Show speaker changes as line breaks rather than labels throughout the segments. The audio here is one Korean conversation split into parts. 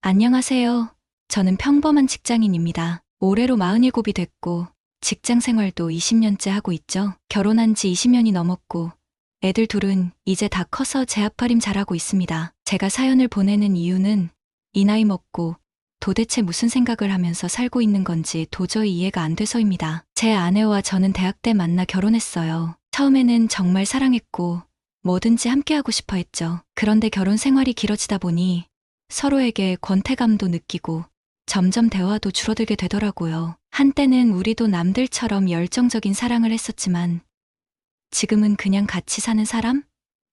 안녕하세요. 저는 평범한 직장인입니다. 올해로 47이 됐고, 직장 생활도 20년째 하고 있죠. 결혼한 지 20년이 넘었고, 애들 둘은 이제 다 커서 제 앞가림 잘하고 있습니다. 제가 사연을 보내는 이유는 이 나이 먹고 도대체 무슨 생각을 하면서 살고 있는 건지 도저히 이해가 안 돼서입니다. 제 아내와 저는 대학 때 만나 결혼했어요. 처음에는 정말 사랑했고 뭐든지 함께하고 싶어 했죠. 그런데 결혼 생활이 길어지다 보니 서로에게 권태감도 느끼고 점점 대화도 줄어들게 되더라고요. 한때는 우리도 남들처럼 열정적인 사랑을 했었지만 지금은 그냥 같이 사는 사람?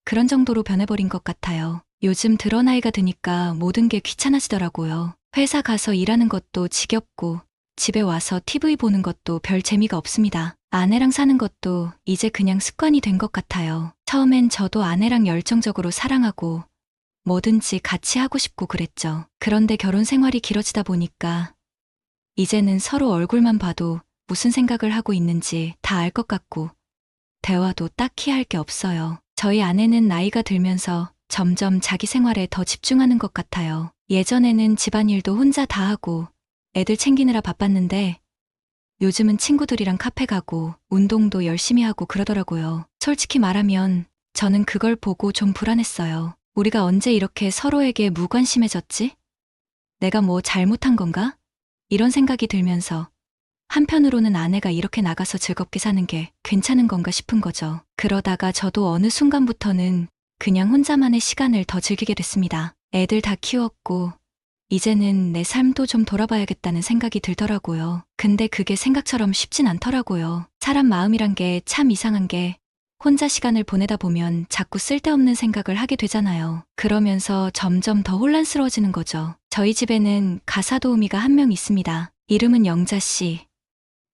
그런 정도로 변해버린 것 같아요. 요즘 들어 나이가 드니까 모든 게 귀찮아지더라고요. 회사 가서 일하는 것도 지겹고 집에 와서 TV 보는 것도 별 재미가 없습니다. 아내랑 사는 것도 이제 그냥 습관이 된 것 같아요. 처음엔 저도 아내랑 열정적으로 사랑하고 뭐든지 같이 하고 싶고 그랬죠. 그런데 결혼 생활이 길어지다 보니까 이제는 서로 얼굴만 봐도 무슨 생각을 하고 있는지 다 알 것 같고 대화도 딱히 할 게 없어요. 저희 아내는 나이가 들면서 점점 자기 생활에 더 집중하는 것 같아요. 예전에는 집안일도 혼자 다 하고 애들 챙기느라 바빴는데 요즘은 친구들이랑 카페 가고 운동도 열심히 하고 그러더라고요. 솔직히 말하면 저는 그걸 보고 좀 불안했어요. 우리가 언제 이렇게 서로에게 무관심해졌지? 내가 뭐 잘못한 건가? 이런 생각이 들면서 한편으로는 아내가 이렇게 나가서 즐겁게 사는 게 괜찮은 건가 싶은 거죠. 그러다가 저도 어느 순간부터는 그냥 혼자만의 시간을 더 즐기게 됐습니다. 애들 다 키웠고 이제는 내 삶도 좀 돌아봐야겠다는 생각이 들더라고요. 근데 그게 생각처럼 쉽진 않더라고요. 사람 마음이란 게 참 이상한 게 혼자 시간을 보내다 보면 자꾸 쓸데없는 생각을 하게 되잖아요. 그러면서 점점 더 혼란스러워지는 거죠. 저희 집에는 가사 도우미가 한 명 있습니다. 이름은 영자 씨.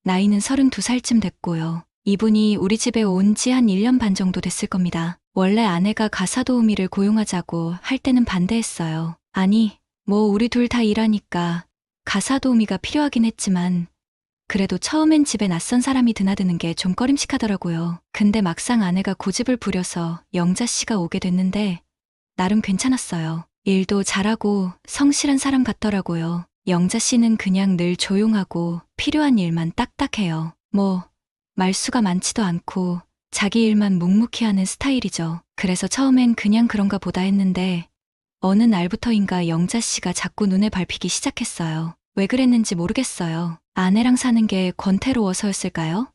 나이는 32살쯤 됐고요. 이분이 우리 집에 온 지 한 1년 반 정도 됐을 겁니다. 원래 아내가 가사 도우미를 고용하자고 할 때는 반대했어요. 아니, 뭐 우리 둘 다 일하니까 가사 도우미가 필요하긴 했지만 그래도 처음엔 집에 낯선 사람이 드나드는 게 좀 꺼림칙하더라고요. 근데 막상 아내가 고집을 부려서 영자 씨가 오게 됐는데 나름 괜찮았어요. 일도 잘하고 성실한 사람 같더라고요. 영자 씨는 그냥 늘 조용하고 필요한 일만 딱딱해요. 뭐 말수가 많지도 않고 자기 일만 묵묵히 하는 스타일이죠. 그래서 처음엔 그냥 그런가 보다 했는데 어느 날부터인가 영자 씨가 자꾸 눈에 밟히기 시작했어요. 왜 그랬는지 모르겠어요. 아내랑 사는 게 권태로워서였을까요?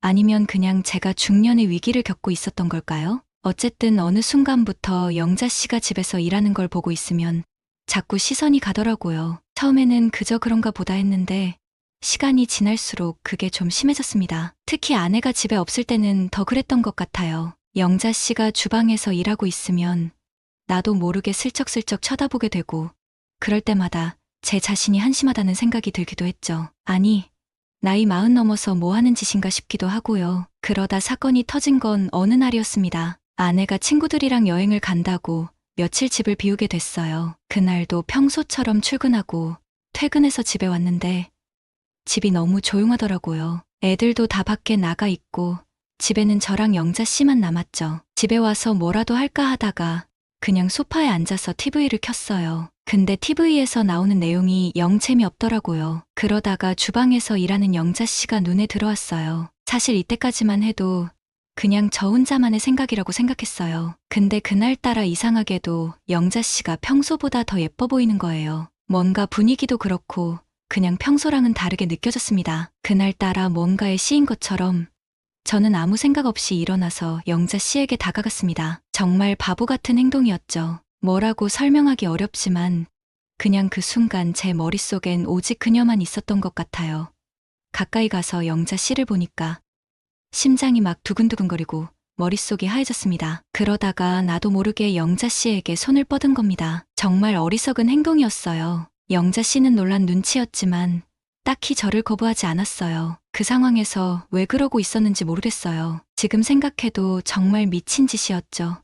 아니면 그냥 제가 중년의 위기를 겪고 있었던 걸까요? 어쨌든 어느 순간부터 영자 씨가 집에서 일하는 걸 보고 있으면 자꾸 시선이 가더라고요. 처음에는 그저 그런가 보다 했는데 시간이 지날수록 그게 좀 심해졌습니다. 특히 아내가 집에 없을 때는 더 그랬던 것 같아요. 영자 씨가 주방에서 일하고 있으면 나도 모르게 슬쩍슬쩍 쳐다보게 되고 그럴 때마다 제 자신이 한심하다는 생각이 들기도 했죠. 아니, 나이 40 넘어서 뭐 하는 짓인가 싶기도 하고요. 그러다 사건이 터진 건 어느 날이었습니다. 아내가 친구들이랑 여행을 간다고 며칠 집을 비우게 됐어요. 그날도 평소처럼 출근하고 퇴근해서 집에 왔는데 집이 너무 조용하더라고요. 애들도 다 밖에 나가 있고 집에는 저랑 영자 씨만 남았죠. 집에 와서 뭐라도 할까 하다가 그냥 소파에 앉아서 TV를 켰어요. 근데 TV에서 나오는 내용이 영 재미없더라고요. 그러다가 주방에서 일하는 영자 씨가 눈에 들어왔어요. 사실 이때까지만 해도 그냥 저 혼자만의 생각이라고 생각했어요. 근데 그날따라 이상하게도 영자 씨가 평소보다 더 예뻐 보이는 거예요. 뭔가 분위기도 그렇고 그냥 평소랑은 다르게 느껴졌습니다. 그날따라 뭔가에 씌인 것처럼 저는 아무 생각 없이 일어나서 영자 씨에게 다가갔습니다. 정말 바보 같은 행동이었죠. 뭐라고 설명하기 어렵지만 그냥 그 순간 제 머릿속엔 오직 그녀만 있었던 것 같아요. 가까이 가서 영자 씨를 보니까 심장이 막 두근두근거리고 머릿속이 하얘졌습니다. 그러다가 나도 모르게 영자 씨에게 손을 뻗은 겁니다. 정말 어리석은 행동이었어요. 영자 씨는 놀란 눈치였지만 딱히 저를 거부하지 않았어요. 그 상황에서 왜 그러고 있었는지 모르겠어요. 지금 생각해도 정말 미친 짓이었죠.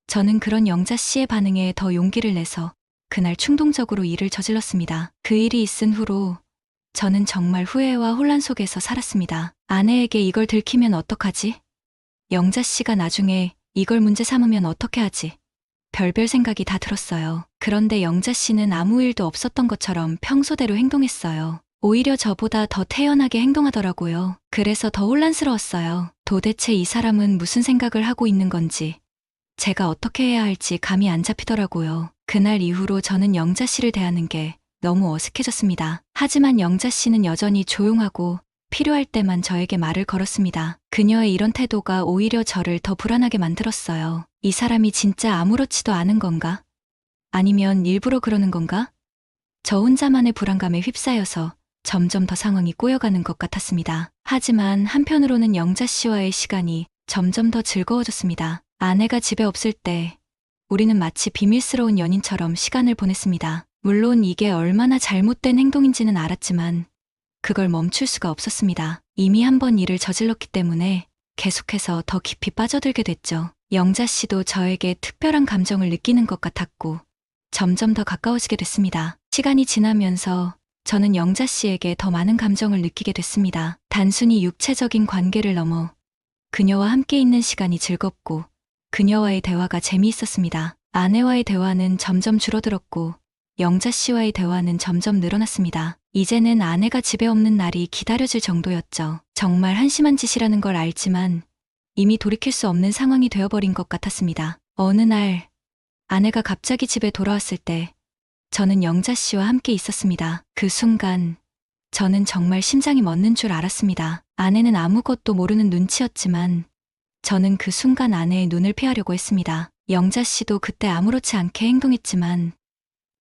저는 그런 영자 씨의 반응에 더 용기를 내서 그날 충동적으로 일을 저질렀습니다. 그 일이 있은 후로 저는 정말 후회와 혼란 속에서 살았습니다. 아내에게 이걸 들키면 어떡하지? 영자 씨가 나중에 이걸 문제 삼으면 어떻게 하지? 별별 생각이 다 들었어요. 그런데 영자 씨는 아무 일도 없었던 것처럼 평소대로 행동했어요. 오히려 저보다 더 태연하게 행동하더라고요. 그래서 더 혼란스러웠어요. 도대체 이 사람은 무슨 생각을 하고 있는 건지, 제가 어떻게 해야 할지 감이 안 잡히더라고요. 그날 이후로 저는 영자 씨를 대하는 게 너무 어색해졌습니다. 하지만 영자 씨는 여전히 조용하고 필요할 때만 저에게 말을 걸었습니다. 그녀의 이런 태도가 오히려 저를 더 불안하게 만들었어요. 이 사람이 진짜 아무렇지도 않은 건가? 아니면 일부러 그러는 건가? 저 혼자만의 불안감에 휩싸여서 점점 더 상황이 꼬여가는 것 같았습니다. 하지만 한편으로는 영자 씨와의 시간이 점점 더 즐거워졌습니다. 아내가 집에 없을 때 우리는 마치 비밀스러운 연인처럼 시간을 보냈습니다. 물론 이게 얼마나 잘못된 행동인지는 알았지만 그걸 멈출 수가 없었습니다. 이미 한 번 일을 저질렀기 때문에 계속해서 더 깊이 빠져들게 됐죠. 영자 씨도 저에게 특별한 감정을 느끼는 것 같았고 점점 더 가까워지게 됐습니다. 시간이 지나면서 저는 영자 씨에게 더 많은 감정을 느끼게 됐습니다. 단순히 육체적인 관계를 넘어 그녀와 함께 있는 시간이 즐겁고 그녀와의 대화가 재미있었습니다. 아내와의 대화는 점점 줄어들었고 영자 씨와의 대화는 점점 늘어났습니다. 이제는 아내가 집에 없는 날이 기다려질 정도였죠. 정말 한심한 짓이라는 걸 알지만 이미 돌이킬 수 없는 상황이 되어버린 것 같았습니다. 어느 날 아내가 갑자기 집에 돌아왔을 때 저는 영자 씨와 함께 있었습니다. 그 순간 저는 정말 심장이 멎는 줄 알았습니다. 아내는 아무것도 모르는 눈치였지만 저는 그 순간 아내의 눈을 피하려고 했습니다. 영자 씨도 그때 아무렇지 않게 행동했지만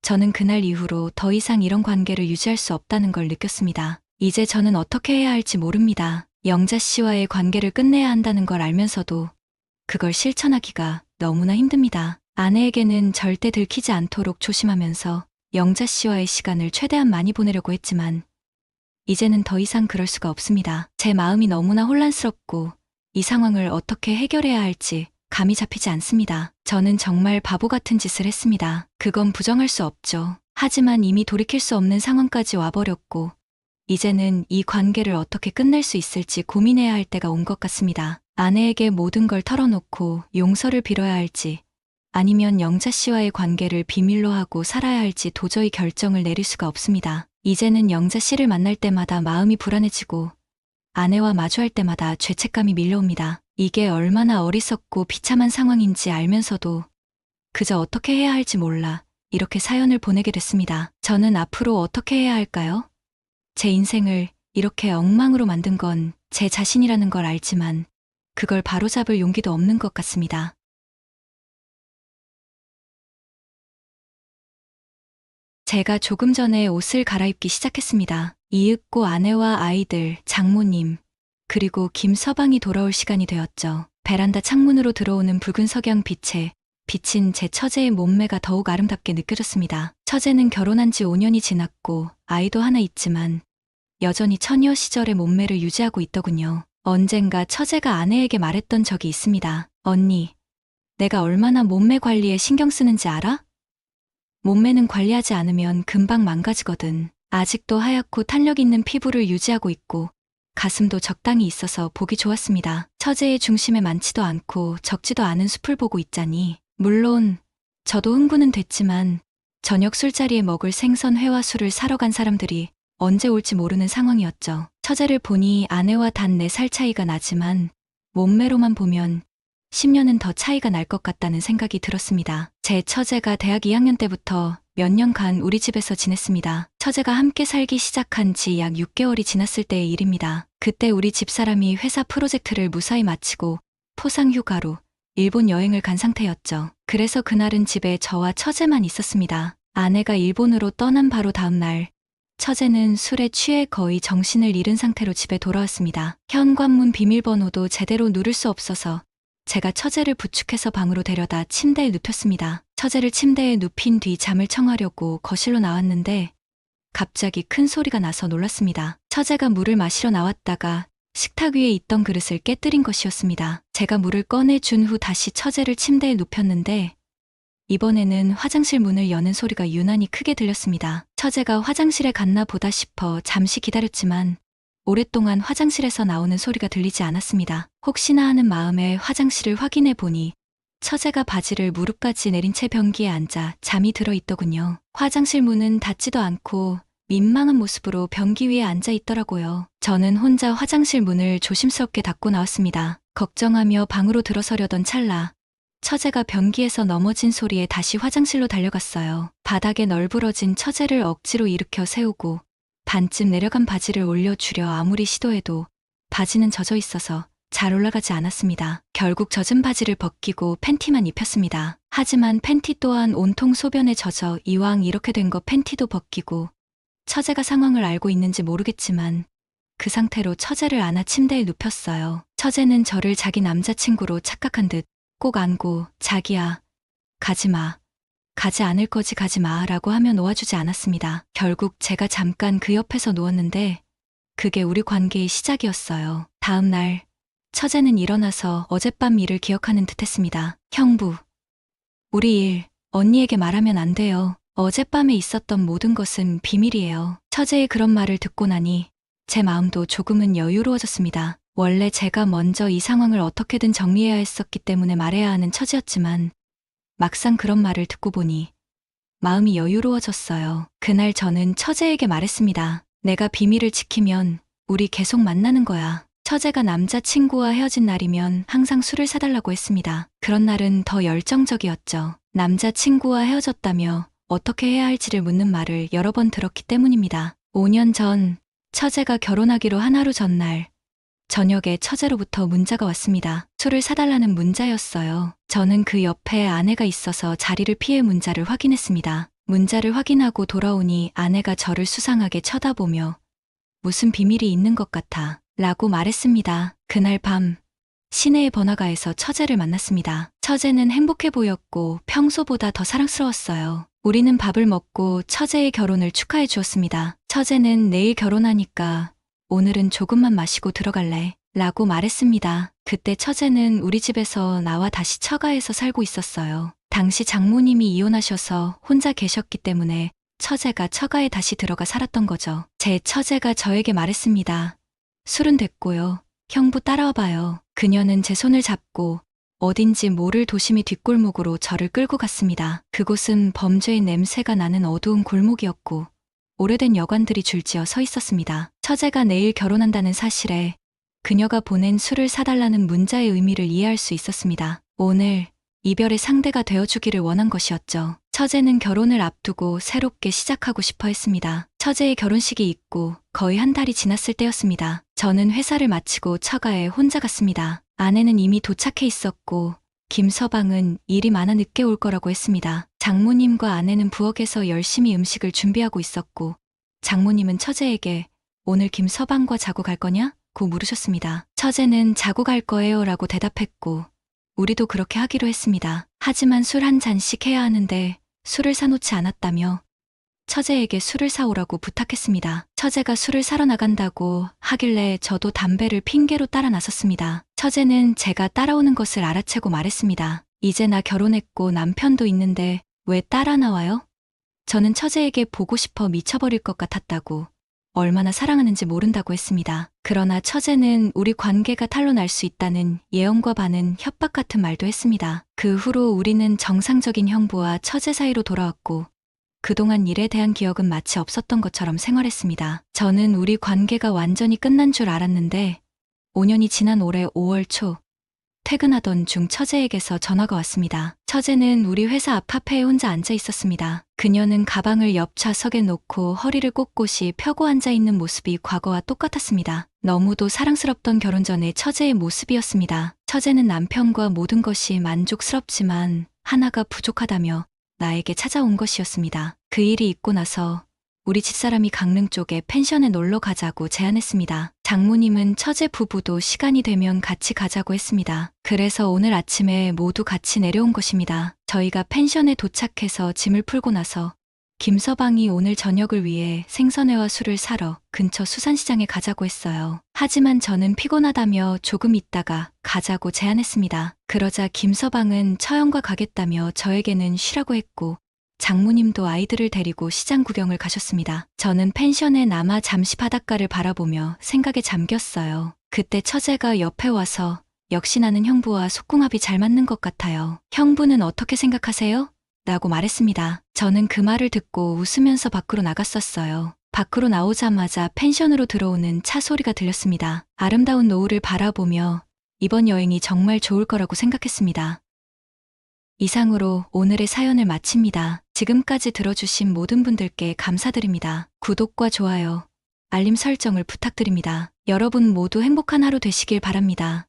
저는 그날 이후로 더 이상 이런 관계를 유지할 수 없다는 걸 느꼈습니다. 이제 저는 어떻게 해야 할지 모릅니다. 영자 씨와의 관계를 끝내야 한다는 걸 알면서도 그걸 실천하기가 너무나 힘듭니다. 아내에게는 절대 들키지 않도록 조심하면서 영자 씨와의 시간을 최대한 많이 보내려고 했지만 이제는 더 이상 그럴 수가 없습니다. 제 마음이 너무나 혼란스럽고 이 상황을 어떻게 해결해야 할지 감이 잡히지 않습니다. 저는 정말 바보 같은 짓을 했습니다. 그건 부정할 수 없죠. 하지만 이미 돌이킬 수 없는 상황까지 와버렸고 이제는 이 관계를 어떻게 끝낼 수 있을지 고민해야 할 때가 온 것 같습니다. 아내에게 모든 걸 털어놓고 용서를 빌어야 할지 아니면 영자 씨와의 관계를 비밀로 하고 살아야 할지 도저히 결정을 내릴 수가 없습니다. 이제는 영자 씨를 만날 때마다 마음이 불안해지고 아내와 마주할 때마다 죄책감이 밀려옵니다. 이게 얼마나 어리석고 비참한 상황인지 알면서도 그저 어떻게 해야 할지 몰라 이렇게 사연을 보내게 됐습니다. 저는 앞으로 어떻게 해야 할까요? 제 인생을 이렇게 엉망으로 만든 건 제 자신이라는 걸 알지만 그걸 바로잡을 용기도 없는 것 같습니다. 제가 조금 전에 옷을 갈아입기 시작했습니다. 이윽고 아내와 아이들, 장모님, 그리고 김서방이 돌아올 시간이 되었죠. 베란다 창문으로 들어오는 붉은 석양 빛에 비친 제 처제의 몸매가 더욱 아름답게 느껴졌습니다. 처제는 결혼한 지 5년이 지났고 아이도 하나 있지만 여전히 처녀 시절의 몸매를 유지하고 있더군요. 언젠가 처제가 아내에게 말했던 적이 있습니다. 언니, 내가 얼마나 몸매 관리에 신경 쓰는지 알아? 몸매는 관리하지 않으면 금방 망가지거든. 아직도 하얗고 탄력 있는 피부를 유지하고 있고 가슴도 적당히 있어서 보기 좋았습니다. 처제의 중심에 많지도 않고 적지도 않은 숲을 보고 있자니 물론 저도 흥분은 됐지만 저녁 술자리에 먹을 생선 회와 술을 사러 간 사람들이 언제 올지 모르는 상황이었죠. 처제를 보니 아내와 단 4살 차이가 나지만 몸매로만 보면 10년은 더 차이가 날 것 같다는 생각이 들었습니다. 제 처제가 대학 2학년 때부터 몇 년간 우리 집에서 지냈습니다. 처제가 함께 살기 시작한 지 약 6개월이 지났을 때의 일입니다. 그때 우리 집사람이 회사 프로젝트를 무사히 마치고 포상 휴가로 일본 여행을 간 상태였죠. 그래서 그날은 집에 저와 처제만 있었습니다. 아내가 일본으로 떠난 바로 다음 날 처제는 술에 취해 거의 정신을 잃은 상태로 집에 돌아왔습니다. 현관문 비밀번호도 제대로 누를 수 없어서 제가 처제를 부축해서 방으로 데려다 침대에 눕혔습니다. 처제를 침대에 눕힌 뒤 잠을 청하려고 거실로 나왔는데 갑자기 큰 소리가 나서 놀랐습니다. 처제가 물을 마시러 나왔다가 식탁 위에 있던 그릇을 깨뜨린 것이었습니다. 제가 물을 꺼내준 후 다시 처제를 침대에 눕혔는데 이번에는 화장실 문을 여는 소리가 유난히 크게 들렸습니다. 처제가 화장실에 갔나 보다 싶어 잠시 기다렸지만 오랫동안 화장실에서 나오는 소리가 들리지 않았습니다. 혹시나 하는 마음에 화장실을 확인해 보니 처제가 바지를 무릎까지 내린 채 변기에 앉아 잠이 들어 있더군요. 화장실 문은 닫지도 않고 민망한 모습으로 변기 위에 앉아 있더라고요. 저는 혼자 화장실 문을 조심스럽게 닫고 나왔습니다. 걱정하며 방으로 들어서려던 찰나 처제가 변기에서 넘어진 소리에 다시 화장실로 달려갔어요. 바닥에 널브러진 처제를 억지로 일으켜 세우고 반쯤 내려간 바지를 올려주려 아무리 시도해도 바지는 젖어 있어서 잘 올라가지 않았습니다. 결국 젖은 바지를 벗기고 팬티만 입혔습니다. 하지만 팬티 또한 온통 소변에 젖어 이왕 이렇게 된 거 팬티도 벗기고 처제가 상황을 알고 있는지 모르겠지만 그 상태로 처제를 안아 침대에 눕혔어요. 처제는 저를 자기 남자친구로 착각한 듯 꼭 안고 자기야, 가지마. 가지 않을 거지 가지마 라고 하며 놓아주지 않았습니다. 결국 제가 잠깐 그 옆에서 누웠는데 그게 우리 관계의 시작이었어요. 다음 날 처제는 일어나서 어젯밤 일을 기억하는 듯 했습니다. 형부, 우리 일 언니에게 말하면 안 돼요. 어젯밤에 있었던 모든 것은 비밀이에요. 처제의 그런 말을 듣고 나니 제 마음도 조금은 여유로워졌습니다. 원래 제가 먼저 이 상황을 어떻게든 정리해야 했었기 때문에 말해야 하는 처지였지만 막상 그런 말을 듣고 보니 마음이 여유로워졌어요. 그날 저는 처제에게 말했습니다. 내가 비밀을 지키면 우리 계속 만나는 거야. 처제가 남자친구와 헤어진 날이면 항상 술을 사달라고 했습니다. 그런 날은 더 열정적이었죠. 남자친구와 헤어졌다며 어떻게 해야 할지를 묻는 말을 여러 번 들었기 때문입니다. 5년 전 처제가 결혼하기로 한 하루 전날 저녁에 처제로부터 문자가 왔습니다. 술을 사달라는 문자였어요. 저는 그 옆에 아내가 있어서 자리를 피해 문자를 확인했습니다. 문자를 확인하고 돌아오니 아내가 저를 수상하게 쳐다보며 무슨 비밀이 있는 것 같아 라고 말했습니다. 그날 밤 시내의 번화가에서 처제를 만났습니다. 처제는 행복해 보였고 평소보다 더 사랑스러웠어요. 우리는 밥을 먹고 처제의 결혼을 축하해 주었습니다. 처제는 내일 결혼하니까 오늘은 조금만 마시고 들어갈래 라고 말했습니다. 그때 처제는 우리 집에서 나와 다시 처가에서 살고 있었어요. 당시 장모님이 이혼하셔서 혼자 계셨기 때문에 처제가 처가에 다시 들어가 살았던 거죠. 제 처제가 저에게 말했습니다. 술은 됐고요. 형부 따라와봐요. 그녀는 제 손을 잡고 어딘지 모를 도심이 뒷골목으로 저를 끌고 갔습니다. 그곳은 범죄의 냄새가 나는 어두운 골목이었고 오래된 여관들이 줄지어 서 있었습니다. 처제가 내일 결혼한다는 사실에 그녀가 보낸 술을 사달라는 문자의 의미를 이해할 수 있었습니다. 오늘 이별의 상대가 되어주기를 원한 것이었죠. 처제는 결혼을 앞두고 새롭게 시작하고 싶어 했습니다. 처제의 결혼식이 있고 거의 한 달이 지났을 때였습니다. 저는 회사를 마치고 처가에 혼자 갔습니다. 아내는 이미 도착해 있었고 김서방은 일이 많아 늦게 올 거라고 했습니다. 장모님과 아내는 부엌에서 열심히 음식을 준비하고 있었고 장모님은 처제에게 오늘 김서방과 자고 갈 거냐? 고 물으셨습니다. 처제는 자고 갈 거예요 라고 대답했고 우리도 그렇게 하기로 했습니다. 하지만 술 한 잔씩 해야 하는데 술을 사놓지 않았다며 처제에게 술을 사오라고 부탁했습니다. 처제가 술을 사러 나간다고 하길래 저도 담배를 핑계로 따라 나섰습니다. 처제는 제가 따라오는 것을 알아채고 말했습니다. 이제 나 결혼했고 남편도 있는데 왜 따라 나와요? 저는 처제에게 보고 싶어 미쳐버릴 것 같았다고 얼마나 사랑하는지 모른다고 했습니다. 그러나 처제는 우리 관계가 탄로날 수 있다는 예언과 반은 협박 같은 말도 했습니다. 그 후로 우리는 정상적인 형부와 처제 사이로 돌아왔고 그동안 일에 대한 기억은 마치 없었던 것처럼 생활했습니다. 저는 우리 관계가 완전히 끝난 줄 알았는데 5년이 지난 올해 5월 초 퇴근하던 중 처제에게서 전화가 왔습니다. 처제는 우리 회사 앞 카페에 혼자 앉아 있었습니다. 그녀는 가방을 옆 좌석에 놓고 허리를 꼿꼿이 펴고 앉아 있는 모습이 과거와 똑같았습니다. 너무도 사랑스럽던 결혼 전의 처제의 모습이었습니다. 처제는 남편과 모든 것이 만족스럽지만 하나가 부족하다며 나에게 찾아온 것이었습니다. 그 일이 있고 나서 우리 집사람이 강릉 쪽에 펜션에 놀러 가자고 제안했습니다. 장모님은 처제 부부도 시간이 되면 같이 가자고 했습니다. 그래서 오늘 아침에 모두 같이 내려온 것입니다. 저희가 펜션에 도착해서 짐을 풀고 나서 김서방이 오늘 저녁을 위해 생선회와 술을 사러 근처 수산시장에 가자고 했어요. 하지만 저는 피곤하다며 조금 있다가 가자고 제안했습니다. 그러자 김서방은 처형과 가겠다며 저에게는 쉬라고 했고 장모님도 아이들을 데리고 시장 구경을 가셨습니다. 저는 펜션에 남아 잠시 바닷가를 바라보며 생각에 잠겼어요. 그때 처제가 옆에 와서 역시 나는 형부와 속궁합이 잘 맞는 것 같아요. 형부는 어떻게 생각하세요? 라고 말했습니다. 저는 그 말을 듣고 웃으면서 밖으로 나갔었어요. 밖으로 나오자마자 펜션으로 들어오는 차 소리가 들렸습니다. 아름다운 노을을 바라보며 이번 여행이 정말 좋을 거라고 생각했습니다. 이상으로 오늘의 사연을 마칩니다. 지금까지 들어주신 모든 분들께 감사드립니다. 구독과 좋아요, 알림 설정을 부탁드립니다. 여러분 모두 행복한 하루 되시길 바랍니다.